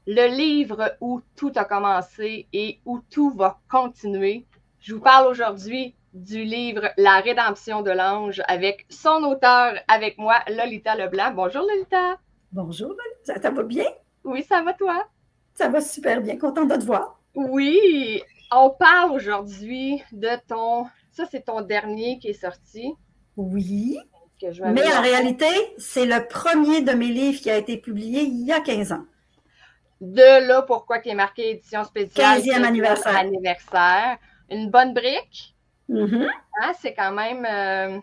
le livre où tout a commencé et où tout va continuer. Je vous parle aujourd'hui du livre La rédemption de l'ange avec son auteur, avec moi, Lolita Leblanc. Bonjour Lolita. Bonjour, ça va bien? Oui, ça va toi? Ça va super bien, contente de te voir. Oui, on parle aujourd'hui de ça c'est ton dernier qui est sorti. Oui, Que je vais mais aller en réalité, c'est le premier de mes livres qui a été publié il y a 15 ans. De là, pourquoi qui est marqué édition spéciale 15e 15e anniversaire. anniversaire. Une bonne brique. Mm -hmm. Hein, c'est quand même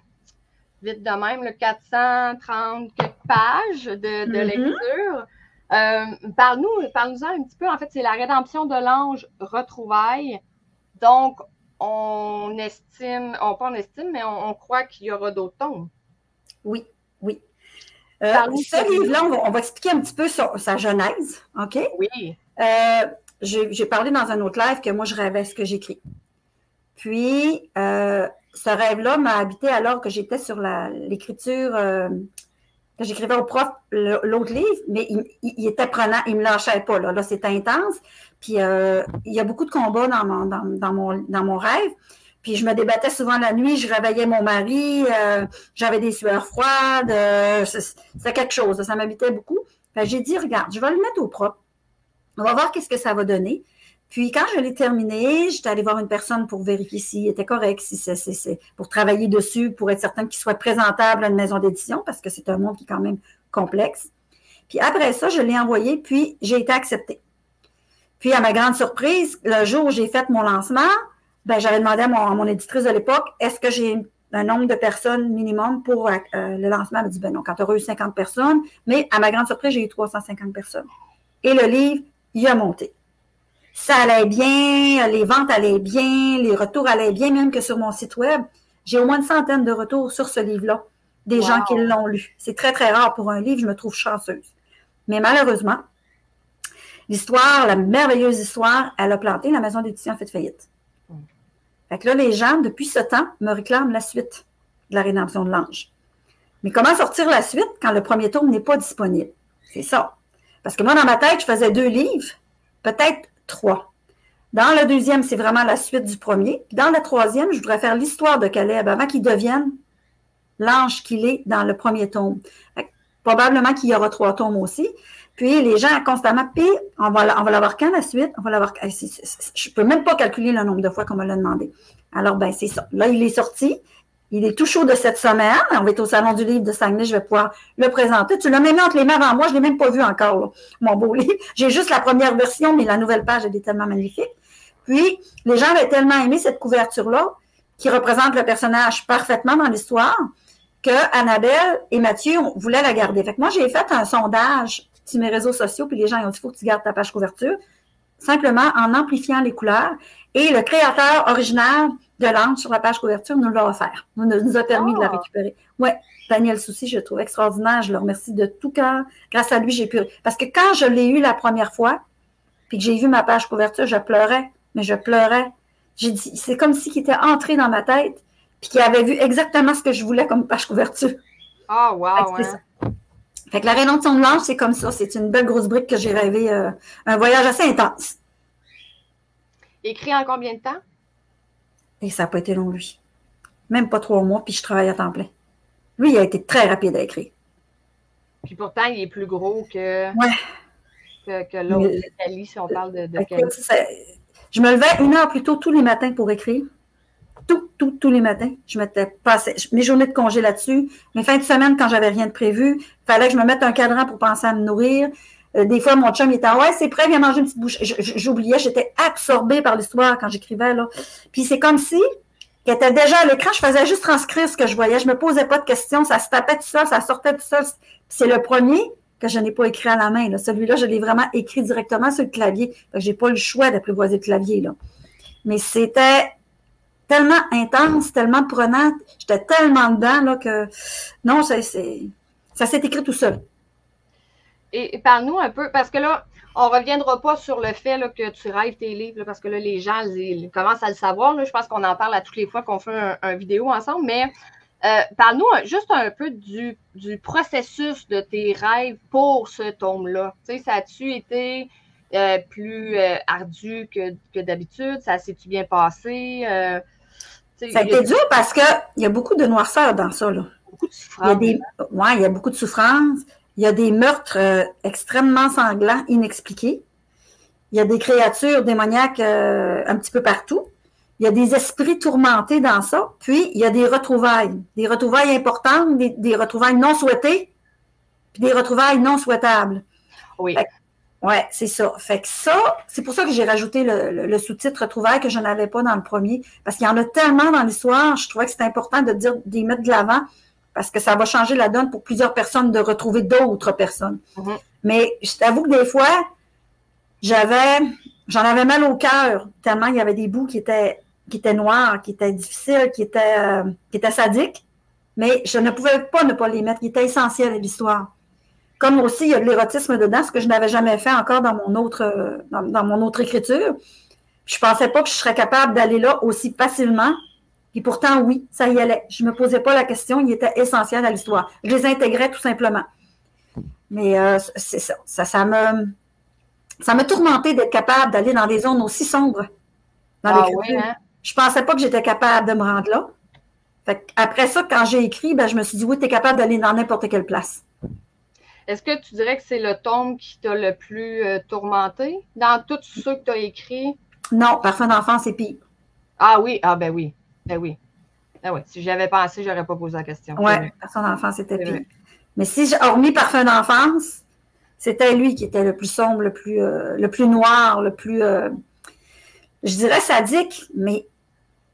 vite de même, le 430 pages de lecture. Parle-nous-en un petit peu. En fait, c'est la rédemption de l'ange retrouvailles. Donc, on estime, pas on estime, mais on croit qu'il y aura d'autres tomes. Oui, oui. Ce livre-là, on va expliquer un petit peu sa genèse, OK? Oui. J'ai parlé dans un autre live que moi, je rêvais ce que j'écris. Puis, ce rêve-là m'a habité alors que j'étais sur l'écriture, que j'écrivais au prof l'autre livre, mais il était prenant, il me lâchait pas. Là c'était intense. Puis, il y a beaucoup de combats dans mon rêve. Puis, je me débattais souvent la nuit, je réveillais mon mari, j'avais des sueurs froides, c'était quelque chose, ça m'habitait beaucoup. J'ai dit, regarde, je vais le mettre au propre. On va voir qu'est-ce que ça va donner. Puis, quand je l'ai terminé, j'étais allée voir une personne pour vérifier s'il était correct, si c'est pour travailler dessus, pour être certain qu'il soit présentable à une maison d'édition, parce que c'est un monde qui est quand même complexe. Puis après ça, je l'ai envoyé, puis j'ai été acceptée. Puis, à ma grande surprise, le jour où j'ai fait mon lancement, j'avais demandé à mon éditrice de l'époque, est-ce que j'ai un nombre de personnes minimum pour le lancement? Elle m'a dit, ben non, quand tu auras eu 50 personnes, mais à ma grande surprise, j'ai eu 350 personnes. Et le livre, il a monté. Ça allait bien, les ventes allaient bien, les retours allaient bien, même que sur mon site web, j'ai au moins une centaine de retours sur ce livre-là, des gens qui l'ont lu. C'est très, très rare pour un livre, je me trouve chanceuse. Mais malheureusement, l'histoire, la merveilleuse histoire, elle a planté, la maison d'édition a fait faillite. Fait que là, les gens, depuis ce temps, me réclament la suite de la rédemption de l'ange. Mais comment sortir la suite quand le premier tome n'est pas disponible? C'est ça. Parce que moi, dans ma tête, je faisais 2 livres, peut-être 3. Dans le deuxième, c'est vraiment la suite du premier. Puis dans le troisième, je voudrais faire l'histoire de Caleb avant qu'il devienne l'ange qu'il est dans le premier tome. Probablement qu'il y aura 3 tomes aussi. Puis les gens constamment, puis on va l'avoir quand la suite? On va l'avoir. Je peux même pas calculer le nombre de fois qu'on me l'a demandé. Alors, c'est ça. Là, il est sorti. Il est tout chaud de cette semaine. On va être au Salon du livre de Saguenay. Je vais pouvoir le présenter. Tu l'as même mis entre les mains avant moi. Je ne l'ai même pas vu encore, là, mon beau livre. J'ai juste la première version, mais la nouvelle page, elle est tellement magnifique. Puis, les gens avaient tellement aimé cette couverture-là, qui représente le personnage parfaitement dans l'histoire, que Annabelle et Mathieu voulaient la garder. Fait que moi, j'ai fait un sondage sur mes réseaux sociaux, puis les gens ils ont dit, il faut que tu gardes ta page couverture, simplement en amplifiant les couleurs. Et le créateur original de l'ange sur la page couverture nous l'a offert. Nous a permis de la récupérer. Ouais, Daniel Soucy, je le trouve extraordinaire. Je le remercie de tout cœur. Grâce à lui, j'ai pu... Parce que quand je l'ai eu la première fois, puis que j'ai vu ma page couverture, je pleurais. Mais je pleurais. J'ai dit, c'est comme si il était entré dans ma tête, puis qu'il avait vu exactement ce que je voulais comme page couverture. Ah, wow! Fait que, fait que la rédemption de l'ange, c'est comme ça. C'est une belle grosse brique que j'ai rêvé. Un voyage assez intense. Écrit en combien de temps? Et ça n'a pas été long, lui. Même pas 3 mois, puis je travaille à temps plein. Lui, il a été très rapide à écrire. Puis pourtant, il est plus gros que, que l'autre, Cali, si on parle de Cali. Je me levais 1 heure plus tôt tous les matins pour écrire. Tous les matins. Je m'étais passé mes journées de congé là-dessus. Mes fins de semaine, quand j'avais rien de prévu, il fallait que je me mette un cadran pour penser à me nourrir. Des fois, mon chum il était « Ouais, c'est prêt, viens manger une petite bouchée. » J'oubliais, j'étais absorbée par l'histoire quand j'écrivais. Là. Puis c'est comme si qu'elle était déjà à l'écran, je faisais juste transcrire ce que je voyais. Je me posais pas de questions, ça se tapait tout seul, ça sortait tout seul. C'est le premier que je n'ai pas écrit à la main. Celui-là, je l'ai vraiment écrit directement sur le clavier. J'ai pas le choix d'apprivoiser le clavier. Là. Mais c'était tellement intense, tellement prenante. J'étais tellement dedans là, que non, ça s'est écrit tout seul. Et parle-nous un peu, parce que là, on ne reviendra pas sur le fait là, que tu rêves tes livres, là, parce que là, les gens ils commencent à le savoir. Là. Je pense qu'on en parle à toutes les fois qu'on fait un vidéo ensemble, mais parle-nous juste un peu du processus de tes rêves pour ce tome-là. Tu sais, ça a-tu été plus ardu que d'habitude? Ça s'est-tu bien passé? Ça a été dur parce qu'il y a beaucoup de noirceur dans ça. Là. Beaucoup de souffrance. Il y a beaucoup de souffrance. Il y a des meurtres extrêmement sanglants, inexpliqués. Il y a des créatures démoniaques un petit peu partout. Il y a des esprits tourmentés dans ça. Puis, il y a des retrouvailles importantes, des retrouvailles non souhaitées, puis des retrouvailles non souhaitables. Oui. Oui, c'est ça. Fait que ça, c'est pour ça que j'ai rajouté le sous-titre retrouvailles que je n'avais pas dans le premier. Parce qu'il y en a tellement dans l'histoire, je trouvais que c'était important d'y mettre de l'avant parce que ça va changer la donne pour plusieurs personnes de retrouver d'autres personnes. Mm-hmm. Mais je t'avoue que des fois, j'en avais mal au cœur tellement il y avait des bouts qui étaient noirs, qui étaient difficiles, qui étaient sadiques. Mais je ne pouvais pas ne pas les mettre. Ils étaient essentiels à l'histoire. Comme aussi, il y a de l'érotisme dedans, ce que je n'avais jamais fait encore dans mon autre écriture. Je ne pensais pas que je serais capable d'aller là aussi facilement. Et pourtant, oui, ça y allait. Je ne me posais pas la question, il était essentiel à l'histoire. Je les intégrais tout simplement. Mais c'est ça. Ça m'a tourmenté d'être capable d'aller dans des zones aussi sombres dans l'écriture. Oui, hein? Je ne pensais pas que j'étais capable de me rendre là. Fait après ça, quand j'ai écrit, je me suis dit, oui, tu es capable d'aller dans n'importe quelle place. Est-ce que tu dirais que c'est le tome qui t'a le plus tourmenté dans tous ceux que tu as écrits? Non, Parfum d'enfant, c'est pire. Ah oui, ben oui. Ben oui. Ben oui. Si j'avais pensé, je n'aurais pas posé la question. Oui, Parfum d'enfant, c'était pire. Vrai. Mais si hormis Parfum d'enfance, c'était lui qui était le plus sombre, le plus noir, le plus, je dirais sadique, mais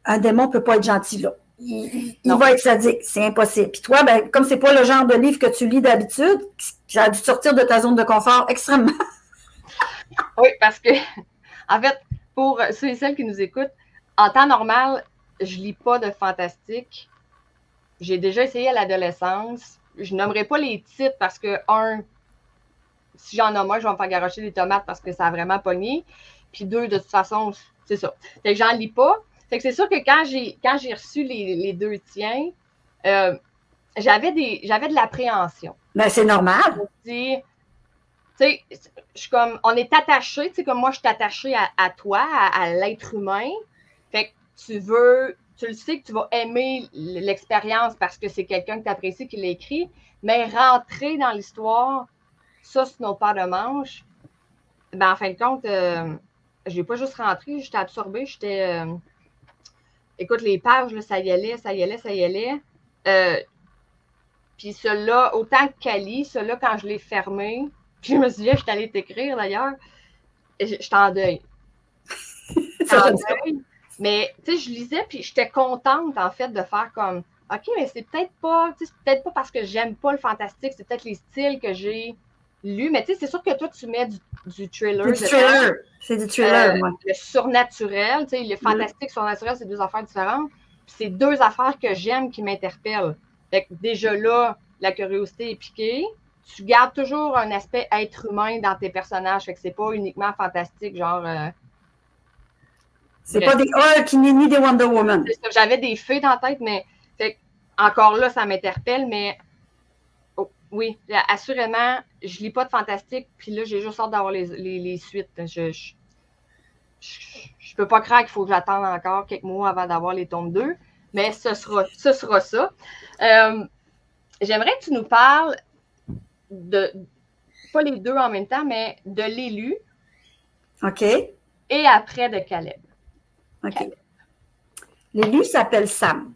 un démon ne peut pas être gentil là. Il va être sadique, c'est impossible. Puis toi, comme c'est pas le genre de livre que tu lis d'habitude, ça a dû sortir de ta zone de confort extrêmement. Oui, parce que, en fait, pour ceux et celles qui nous écoutent, en temps normal, je lis pas de fantastique. J'ai déjà essayé à l'adolescence. Je nommerai pas les titres parce que, si j'en nomme un, je vais me faire garocher des tomates parce que ça a vraiment pogné. Puis deux, de toute façon, c'est ça. Fait que j'en lis pas. Fait que c'est sûr que quand j'ai reçu les deux tiens, j'avais de l'appréhension. Ben, c'est normal. Tu sais, je suis comme, on est attaché, tu sais, comme moi, je suis attachée à toi, à l'être humain. Fait que tu le sais que tu vas aimer l'expérience parce que c'est quelqu'un que tu apprécies qui l'a écrit, mais rentrer dans l'histoire, ça, c'est nos paires de manches. Ben, en fin de compte, je n'ai pas juste rentré, j'étais absorbée, écoute, les pages, là, ça y allait. Puis celui-là, autant que Cali, celui-là, quand je l'ai fermé, puis je me suis dit, je suis allée t'écrire d'ailleurs, j'étais en deuil. Mais, tu sais, je lisais, puis j'étais contente, en fait, de faire comme, OK, mais c'est peut-être pas parce que j'aime pas le fantastique, c'est peut-être les styles que j'ai lus, mais tu sais, c'est sûr que toi, tu mets du thriller. C'est du thriller, moi. Le surnaturel, tu sais, le fantastique, surnaturel, c'est deux affaires différentes. Puis c'est deux affaires que j'aime qui m'interpellent. Fait que déjà là, la curiosité est piquée. Tu gardes toujours un aspect être humain dans tes personnages, fait que c'est pas uniquement fantastique, genre... c'est pas des Hulk ni des Wonder Woman. J'avais des fées dans la tête, mais fait, encore là, ça m'interpelle, mais oui, assurément, je lis pas de fantastique, puis là, j'ai juste hâte d'avoir les suites. Je peux pas croire qu'il faut que j'attende encore quelques mois avant d'avoir les tomes 2, mais ce sera ça. J'aimerais que tu nous parles pas les deux en même temps, mais de l'élu. OK. Et après de Caleb. OK. L'élu s'appelle Sam.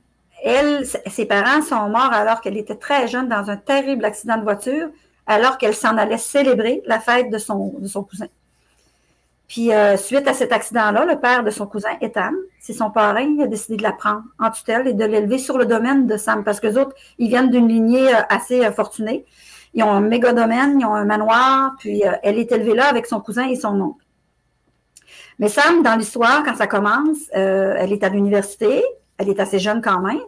Ses parents sont morts alors qu'elle était très jeune dans un terrible accident de voiture, alors qu'elle s'en allait célébrer la fête de son cousin. Puis, suite à cet accident-là, le père de son cousin, Ethan, c'est son parrain, il a décidé de la prendre en tutelle et de l'élever sur le domaine de Sam, parce que les autres, ils viennent d'une lignée assez fortunée. Ils ont un méga domaine, ils ont un manoir, puis elle est élevée là avec son cousin et son oncle. Mais Sam, dans l'histoire, quand ça commence, elle est à l'université, elle est assez jeune quand même,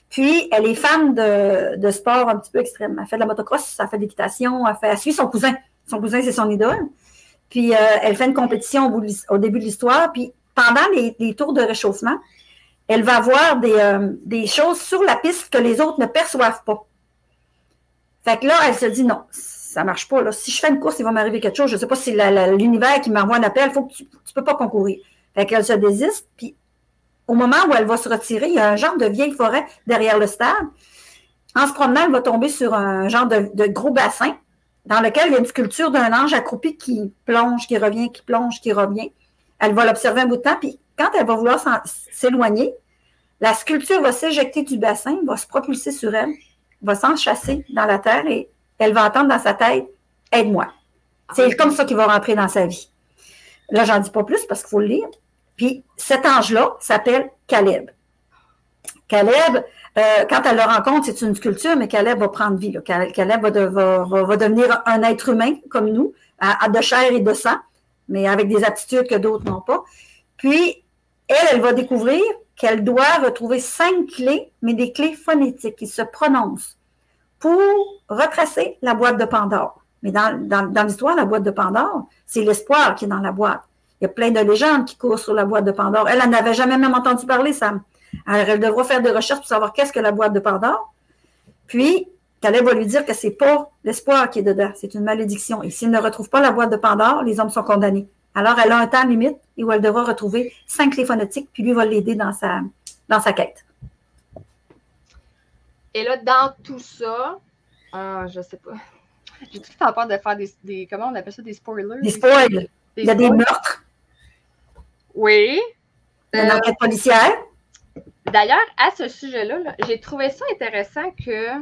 puis elle est fan de sport un petit peu extrême. Elle fait de la motocross, elle fait de l'équitation, elle suit son cousin. Son cousin, c'est son idole. Puis elle fait une compétition au début de l'histoire, puis pendant les tours de réchauffement, elle va voir des choses sur la piste que les autres ne perçoivent pas. Fait que là, elle se dit non, ça marche pas. Là. Si je fais une course, il va m'arriver quelque chose. Je ne sais pas si l'univers qui m'envoie un appel, il faut que tu ne peux pas concourir. Fait qu'elle se désiste, puis au moment où elle va se retirer, il y a un genre de vieille forêt derrière le stade. En se promenant, elle va tomber sur un genre de gros bassin dans lequel il y a une sculpture d'un ange accroupi qui plonge, qui revient, qui plonge, qui revient. Elle va l'observer un bout de temps, puis quand elle va vouloir s'éloigner, la sculpture va s'éjecter du bassin, va se propulser sur elle, va s'enchasser dans la terre et elle va entendre dans sa tête « Aide-moi ». C'est comme ça qu'il va rentrer dans sa vie. Là, j'en dis pas plus parce qu'il faut le lire. Puis cet ange-là s'appelle Caleb. Caleb, quand elle le rencontre, c'est une sculpture, mais Caleb va prendre vie. Là. Caleb va devenir un être humain comme nous, de chair et de sang, mais avec des aptitudes que d'autres n'ont pas. Puis, elle va découvrir qu'elle doit retrouver 5 clés, mais des clés phonétiques qui se prononcent pour retracer la boîte de Pandore. Mais dans l'histoire, la boîte de Pandore, c'est l'espoir qui est dans la boîte. Il y a plein de légendes qui courent sur la boîte de Pandore. Elle n'avait jamais même entendu parler, Sam. Alors, elle devra faire des recherches pour savoir qu'est-ce que la boîte de Pandore. Puis, Caleb va lui dire que c'est pas l'espoir qui est dedans, c'est une malédiction. Et s'il ne retrouve pas la boîte de Pandore, les hommes sont condamnés. Alors, elle a un temps limite et où elle devra retrouver 5 clés phonétiques, puis lui va l'aider dans sa quête. Et là, dans tout ça, je sais pas. J'ai tout le temps peur de faire des comment on appelle ça, des spoilers? Des spoils. Il y a des meurtres. Oui. Une enquête policière. D'ailleurs, à ce sujet-là, j'ai trouvé ça intéressant que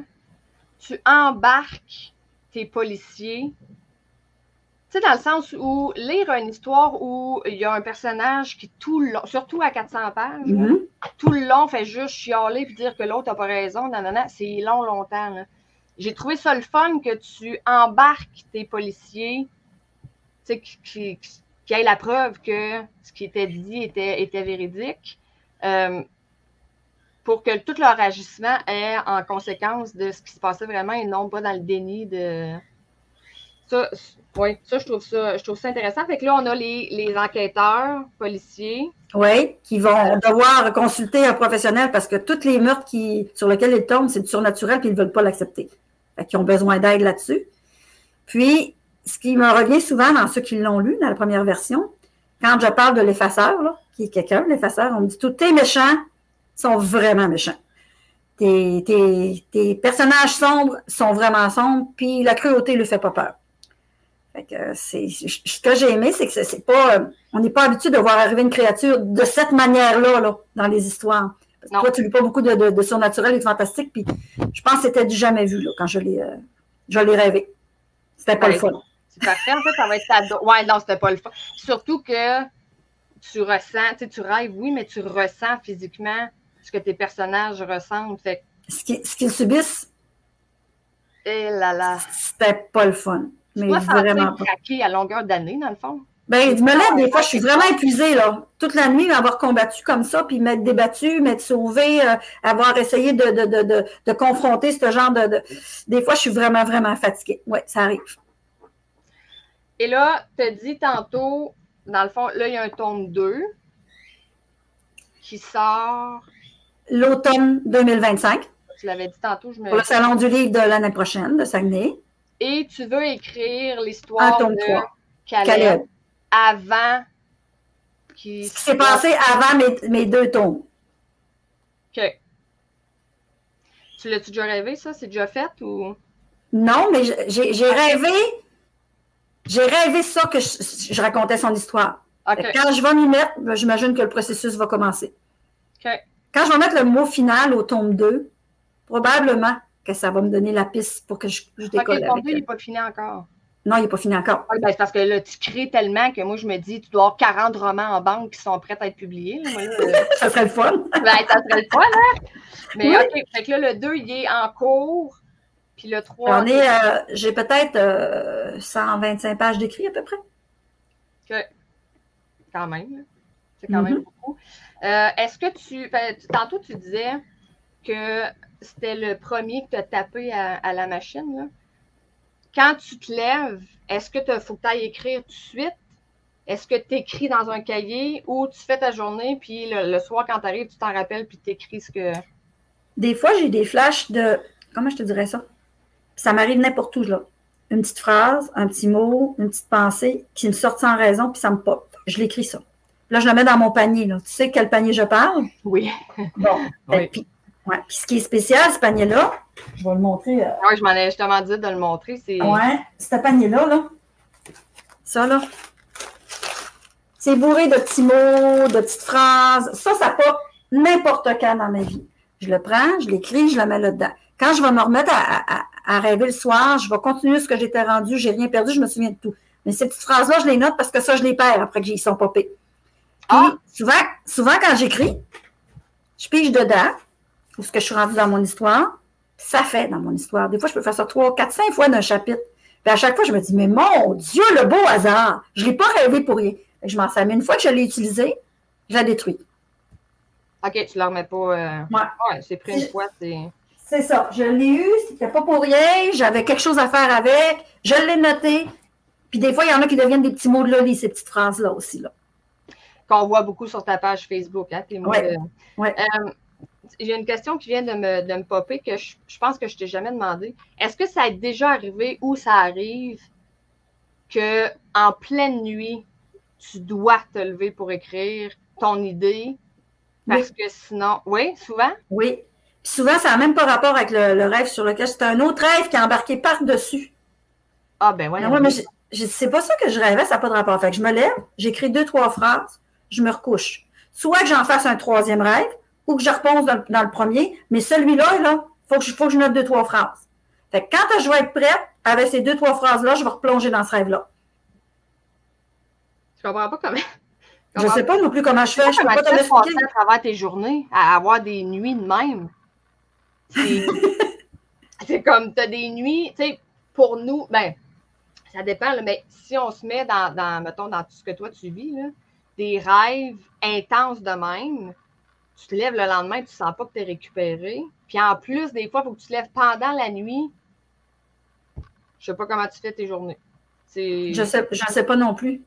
tu embarques tes policiers. Tu sais, dans le sens où lire une histoire où il y a un personnage qui tout le long, surtout à 400 pages, tout le long fait juste chialer et dire que l'autre n'a pas raison, nanana, c'est longtemps. Là. J'ai trouvé ça le fun que tu embarques tes policiers, tu sais, qui aient la preuve que ce qui était dit était véridique, pour que tout leur agissement ait en conséquence de ce qui se passait vraiment et non pas dans le déni de... Ça, oui, ça, je trouve ça intéressant. Fait que là, on a les enquêteurs, policiers. Oui, qui vont devoir consulter un professionnel parce que tous les meurtres sur lesquels ils tombent, c'est du surnaturel et ils ne veulent pas l'accepter. Fait qu'ils ont besoin d'aide là-dessus. Puis, ce qui me revient souvent dans ceux qui l'ont lu, dans la première version, quand je parle de l'effaceur, là, qui est quelqu'un, l'effaceur, on me dit tous tes méchants sont vraiment méchants. Tes personnages sombres sont vraiment sombres, puis la cruauté ne lui fait pas peur. Fait que ce que j'ai aimé, c'est que c'est pas, on n'est pas habitué de voir arriver une créature de cette manière-là là, dans les histoires. Parce que toi, tu lis pas beaucoup de surnaturel et de fantastique, puis je pense que c'était du jamais vu là, quand je l'ai rêvé. C'était pas le fun. C'est parfait, en fait, ça va être ta... Ouais, non, c'était pas le fun. Surtout que tu ressens, tu sais, tu rêves, oui, mais tu ressens physiquement ce que tes personnages ressentent. Fait... Ce qu'ils subissent, et là là. C'était pas le fun. Mais vraiment pas. Craquer à longueur d'année, dans le fond. Ben, je me lève des fois, je suis vraiment épuisée, là. Toute la nuit, avoir combattu comme ça, puis m'être débattue, m'être sauvée, avoir essayé de confronter ce genre de... Des fois, je suis vraiment, vraiment fatiguée. Oui, ça arrive. Et là, tu as dit tantôt, dans le fond, là, il y a un tome 2 qui sort... L'automne 2025. Tu l'avais dit tantôt, pour le Salon du livre de l'année prochaine, de Saguenay. Et tu veux écrire l'histoire de Caleb avant ce qui s'est passé avant mes 2 tomes. OK. Tu l'as-tu déjà rêvé, ça? C'est déjà fait ou? Non, mais j'ai rêvé. J'ai rêvé ça que je racontais son histoire. Okay. Quand je vais m'y mettre, j'imagine que le processus va commencer. OK. Quand je vais mettre le mot final au tome 2, probablement que ça va me donner la piste pour que je décolle. OK, le tome 2, il n'est pas fini encore. Non, il n'est pas fini encore. Oui, ben, c'est parce que là, tu crées tellement que moi, je me dis, tu dois avoir 40 romans en banque qui sont prêts à être publiés. Là, ça serait le fun. Ben, ça serait le fun, hein? Mais oui. OK, fait que là, le 2, il est en cours. Puis le 3... j'ai peut-être 125 pages d'écrit à peu près. OK. Quand même. C'est quand même beaucoup. Est-ce que tantôt, tu disais que c'était le premier que tu as tapé à la machine, là? Quand tu te lèves, est-ce que il faut que tu ailles écrire tout de suite? Est-ce que tu écris dans un cahier ou tu fais ta journée, puis le soir, quand tu arrives, tu t'en rappelles, puis tu écris ce que... Des fois, j'ai des flashs de... Comment je te dirais ça? Ça m'arrive n'importe où, là. une petite phrase, un petit mot, une petite pensée qui me sort sans raison, puis ça me pop. Je l'écris ça. Là, je le mets dans mon panier. Là. Tu sais quel panier je parle? Oui. Bon. Oui. Puis ce qui est spécial, ce panier-là, je vais le montrer. Oui, je m'en ai justement dit de le montrer. Oui, ce panier-là, là. Ça, là. C'est bourré de petits mots, de petites phrases. Ça pop n'importe quand dans ma vie. Je le prends, je l'écris, je le mets là-dedans. Quand je vais me remettre à rêver le soir, je vais continuer ce que j'étais rendu, j'ai rien perdu, je me souviens de tout. Mais ces petites phrases-là, je les note parce que ça, je les perds après qu'ils sont popés. Puis, souvent, quand j'écris, je pige dedans, où ce que je suis rendue dans mon histoire, ça fait dans mon histoire. Des fois, je peux faire ça 3, 4, 5 fois d'un chapitre. Puis à chaque fois, je me dis, mais mon Dieu, le beau hasard! Je ne l'ai pas rêvé pour rien. Je m'en sers. Mais une fois que je l'ai utilisé, je la détruis. OK, tu ne la remets pas. Ouais, c'est pris une fois. C'est ça. Je l'ai eu, c'était pas pour rien. J'avais quelque chose à faire avec. Je l'ai noté. Puis des fois, il y en a qui deviennent des petits mots de loli, ces petites phrases-là aussi. Là. Qu'on voit beaucoup sur ta page Facebook. Hein, tes mots ouais. J'ai une question qui vient de me popper que je pense que je ne t'ai jamais demandé. Est-ce que ça est déjà arrivé ou ça arrive qu'en pleine nuit, tu dois te lever pour écrire ton idée? Parce que sinon... Oui, souvent? Oui. Puis souvent, ça n'a même pas rapport avec le rêve sur lequel... C'est un autre rêve qui est embarqué par-dessus. Ah, ben ouais. Mais c'est pas ça que je rêvais, ça n'a pas de rapport. Fait que je me lève, j'écris 2, 3 phrases, je me recouche. Soit que j'en fasse un troisième rêve, ou que je reponce dans le premier, mais celui-là, là, faut que je note 2, 3 phrases. Fait que quand je vais être prête, avec ces 2, 3 phrases-là, je vais replonger dans ce rêve-là. Je comprends pas comment... Je sais pas non plus comment je fais. Je peux pas te l'expliquer. À travers tes journées, à avoir des nuits de même. C'est comme, tu as des nuits, tu sais, pour nous, ben, ça dépend, là, mais si on se met mettons, dans tout ce que toi tu vis, là, des rêves intenses de même, tu te lèves le lendemain et tu sens pas que tu es récupéré. Puis en plus, des fois, il faut que tu te lèves pendant la nuit. Je sais pas comment tu fais tes journées. Je sais pas non plus.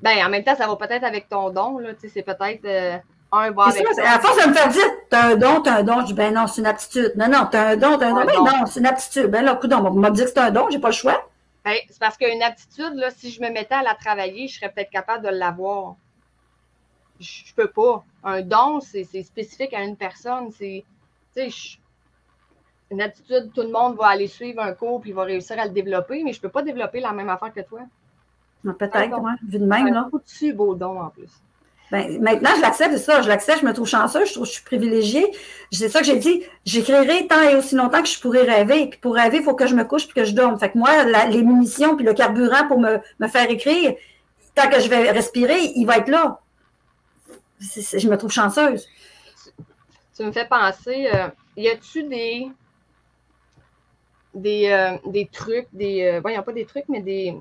Ben, en même temps, ça va peut-être avec ton don, là. Tu sais, c'est peut-être un va avec ça. À force de me faire dire, t'as un don. Je dis, ben non, c'est une aptitude. Non, t'as un don. Ben non, c'est une aptitude. Ben là, écoute, on m'a dit que c'est un don, j'ai pas le choix. Ben, c'est parce qu'une aptitude, là, si je me mettais à la travailler, je serais peut-être capable de l'avoir. Je peux pas. Un don, c'est spécifique à une personne. C'est, tu sais, une aptitude, tout le monde va aller suivre un cours puis va réussir à le développer, mais je peux pas développer la même affaire que toi. Peut-être, oui, vu de même. Un coup dessus, beau don en plus. Ben, maintenant, je l'accepte, c'est ça. Je l'accepte, je me trouve chanceuse, je trouve que je suis privilégiée. C'est ça que j'ai dit. J'écrirai tant et aussi longtemps que je pourrai rêver. Puis pour rêver, il faut que je me couche puis que je dorme. Fait que moi, les munitions puis le carburant pour me faire écrire, tant que je vais respirer, il va être là. Je me trouve chanceuse. Tu me fais penser, y a-tu des trucs, voyons pas des trucs, mais des...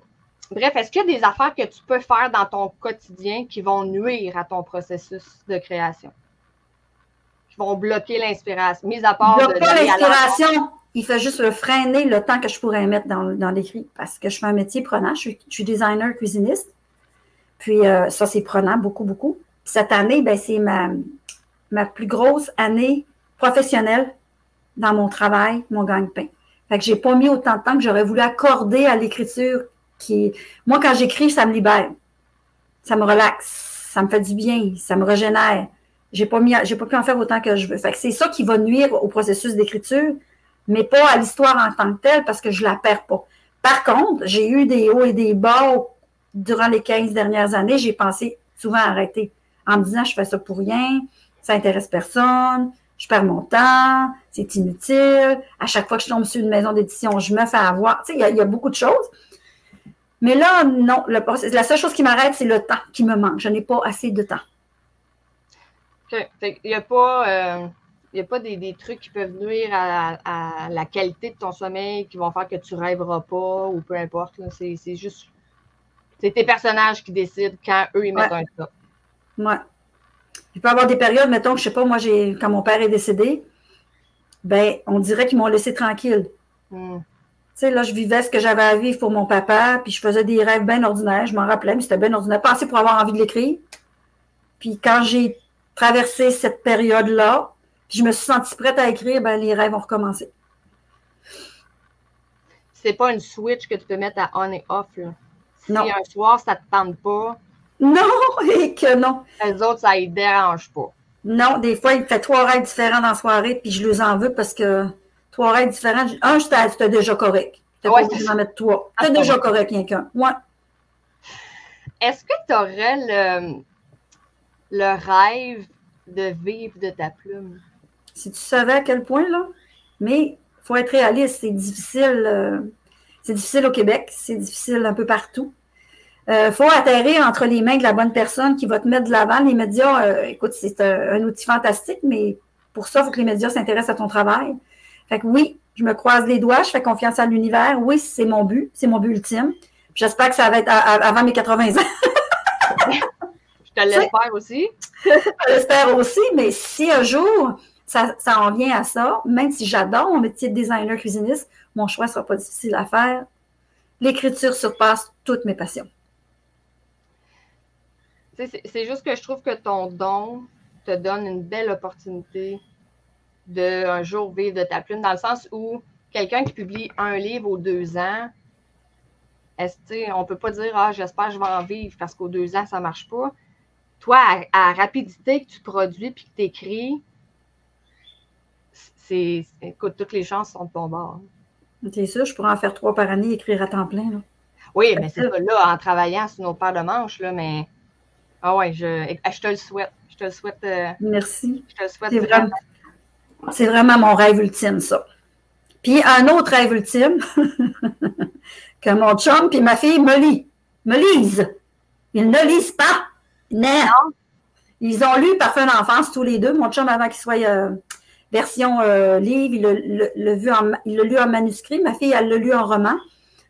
Bref, est-ce qu'il y a des affaires que tu peux faire dans ton quotidien qui vont nuire à ton processus de création? Qui vont bloquer l'inspiration, mis à part... Bloque pas l'inspiration, il fait juste le freiner le temps que je pourrais mettre dans l'écrit. Parce que je fais un métier prenant, je suis designer cuisiniste. Puis ça, c'est prenant, beaucoup, beaucoup. Puis cette année, ben, c'est ma plus grosse année professionnelle dans mon travail, mon gagne-pain. Fait que j'ai pas mis autant de temps que j'aurais voulu accorder à l'écriture. Moi, quand j'écris, ça me libère. Ça me relaxe. Ça me fait du bien. Ça me régénère. J'ai pas pu en faire autant que je veux. Fait que c'est ça qui va nuire au processus d'écriture, mais pas à l'histoire en tant que telle parce que je la perds pas. Par contre, j'ai eu des hauts et des bas durant les 15 dernières années. J'ai pensé souvent à arrêter en me disant, je fais ça pour rien, ça intéresse personne, je perds mon temps, c'est inutile. À chaque fois que je tombe sur une maison d'édition, je me fais avoir. Tu sais, il y a beaucoup de choses. Mais là, non. La seule chose qui m'arrête, c'est le temps qui me manque. Je n'ai pas assez de temps. OK. Il n'y a pas des trucs qui peuvent nuire à la qualité de ton sommeil, qui vont faire que tu rêveras pas ou peu importe. C'est juste... C'est tes personnages qui décident quand eux, ils mettent un stop. Ouais. Il peut y avoir des périodes, mettons, que je sais pas, moi, quand mon père est décédé, ben, on dirait qu'ils m'ont laissé tranquille. Tu sais, là, je vivais ce que j'avais à vivre pour mon papa, puis je faisais des rêves bien ordinaires, je m'en rappelais, mais c'était bien ordinaire, pas assez pour avoir envie de l'écrire. Puis quand j'ai traversé cette période-là, puis je me suis sentie prête à écrire, ben, les rêves ont recommencé. c'est pas une switch que tu peux mettre à on et off. Là. Si Non. un soir, ça te tente pas. Non, et que non. Les autres, ça les dérange pas. Non, des fois, il fait 3 règles différents dans la soirée, puis je les en veux parce que 3 règles différentes. C'était déjà correct. C'était pas obligé d'en mettre 3. C'était déjà correct, rien qu'un. Ouais. Est-ce que tu aurais le rêve de vivre de ta plume? Si tu savais à quel point, là, mais il faut être réaliste, c'est difficile. C'est difficile au Québec, c'est difficile un peu partout. Faut atterrir entre les mains de la bonne personne qui va te mettre de l'avant. Les médias, écoute, c'est un outil fantastique, mais pour ça, il faut que les médias s'intéressent à ton travail. Fait que oui, je me croise les doigts, je fais confiance à l'univers. Oui, c'est mon but ultime. J'espère que ça va être avant mes 80 ans. Je te l'espère aussi. Je l'espère aussi, mais si un jour, ça en vient à ça, même si j'adore mon métier de designer cuisiniste, mon choix ne sera pas difficile à faire. L'écriture surpasse toutes mes passions. C'est juste que je trouve que ton don te donne une belle opportunité de un jour vivre de ta plume, dans le sens où quelqu'un qui publie un livre aux 2 ans, on ne peut pas dire « Ah, j'espère que je vais en vivre parce qu'aux 2 ans, ça ne marche pas ». Toi, à la rapidité que tu produis et que tu écris, écoute, toutes les chances sont de ton bord. C'est sûr, je pourrais en faire 3 par année, écrire à temps plein. Là. Oui, mais c'est ça, là, en travaillant sur nos paires de manches, là, mais... Ah ouais, je te le souhaite. Je te le souhaite. Merci. Je te le souhaite c'est vraiment mon rêve ultime, ça. Puis un autre rêve ultime, que mon chum puis ma fille me lisent. Ils ne lisent pas. Non. Ils ont lu Parfum d'enfance tous les deux. Mon chum, avant qu'il soit version livre, il l'a lu en manuscrit. Ma fille, elle l'a lu en roman.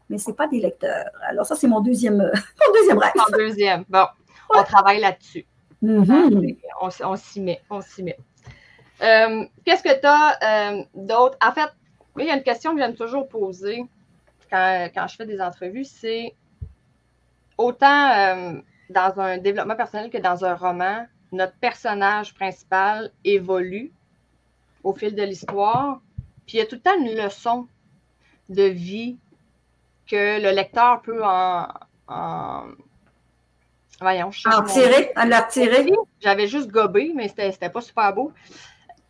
Mais ce n'est pas des lecteurs. Alors ça, c'est mon deuxième rêve. Mon deuxième. Bon. On travaille là-dessus. Mm-hmm. On s'y met. Qu'est-ce que tu as d'autre? En fait, il y a une question que j'aime toujours poser quand je fais des entrevues, c'est autant dans un développement personnel que dans un roman, notre personnage principal évolue au fil de l'histoire. Puis il y a tout le temps une leçon de vie que le lecteur peut Voyons, en retirer. J'avais juste gobé, mais c'était pas super beau.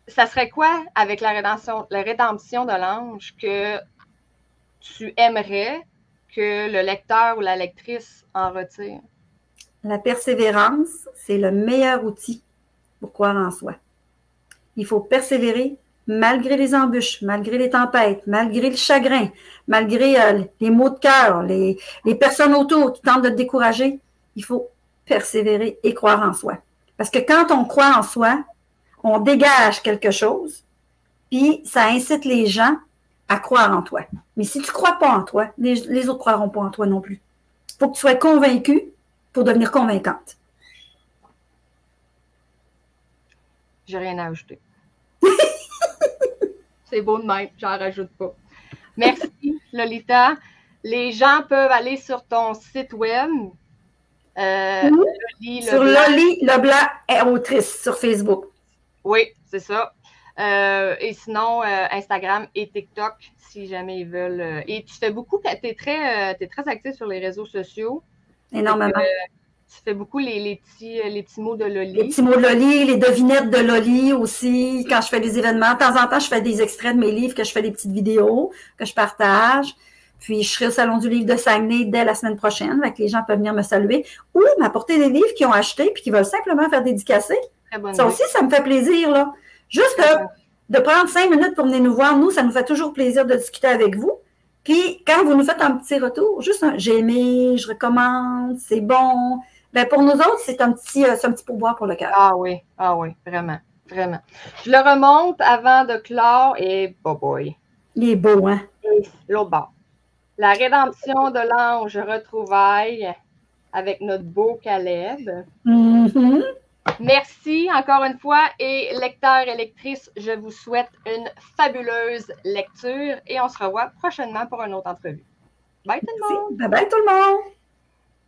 Ça serait quoi avec la rédemption de l'ange que tu aimerais que le lecteur ou la lectrice en retire? La persévérance, c'est le meilleur outil pour croire en soi. Il faut persévérer malgré les embûches, malgré les tempêtes, malgré le chagrin, malgré les maux de cœur, les personnes autour qui tentent de te décourager. Il faut persévérer et croire en soi. Parce que quand on croit en soi, on dégage quelque chose, puis ça incite les gens à croire en toi. Mais si tu ne crois pas en toi, les autres ne croiront pas en toi non plus. Il faut que tu sois convaincu pour devenir convaincante. J'ai rien à ajouter. C'est beau de même, j'en rajoute pas. Merci, Lolita. Les gens peuvent aller sur ton site web. Sur Loli Leblanc est autrice sur Facebook. Oui, c'est ça. Et sinon, Instagram et TikTok, si jamais ils veulent. Et tu fais beaucoup, tu es très active sur les réseaux sociaux. Énormément. Tu fais beaucoup les petits mots de Loli. Les petits mots de Loli, les devinettes de Loli aussi. Quand je fais des événements, de temps en temps, je fais des extraits de mes livres, que je fais des petites vidéos, que je partage. Puis, je serai au Salon du livre de Saguenay dès la semaine prochaine. Avec les gens peuvent venir me saluer ou m'apporter des livres qu'ils ont achetés puis qui veulent simplement faire dédicacer. Ça aussi, ça me fait plaisir, là. Juste de prendre 5 minutes pour venir nous voir. Nous, ça nous fait toujours plaisir de discuter avec vous. Puis, quand vous nous faites un petit retour, juste un « j'ai aimé, je recommande, c'est bon », bien, pour nous autres, c'est un petit pourboire pour le cœur. Ah oui, vraiment, vraiment. Je le remonte avant de clore et boy. Il est beau, hein? Et l'autre bord. La rédemption de l'ange retrouvaille avec notre beau Caleb. Mm-hmm. Merci encore une fois et lecteurs et lectrices, je vous souhaite une fabuleuse lecture et on se revoit prochainement pour une autre entrevue. Bye tout le monde! Bye bye tout le monde!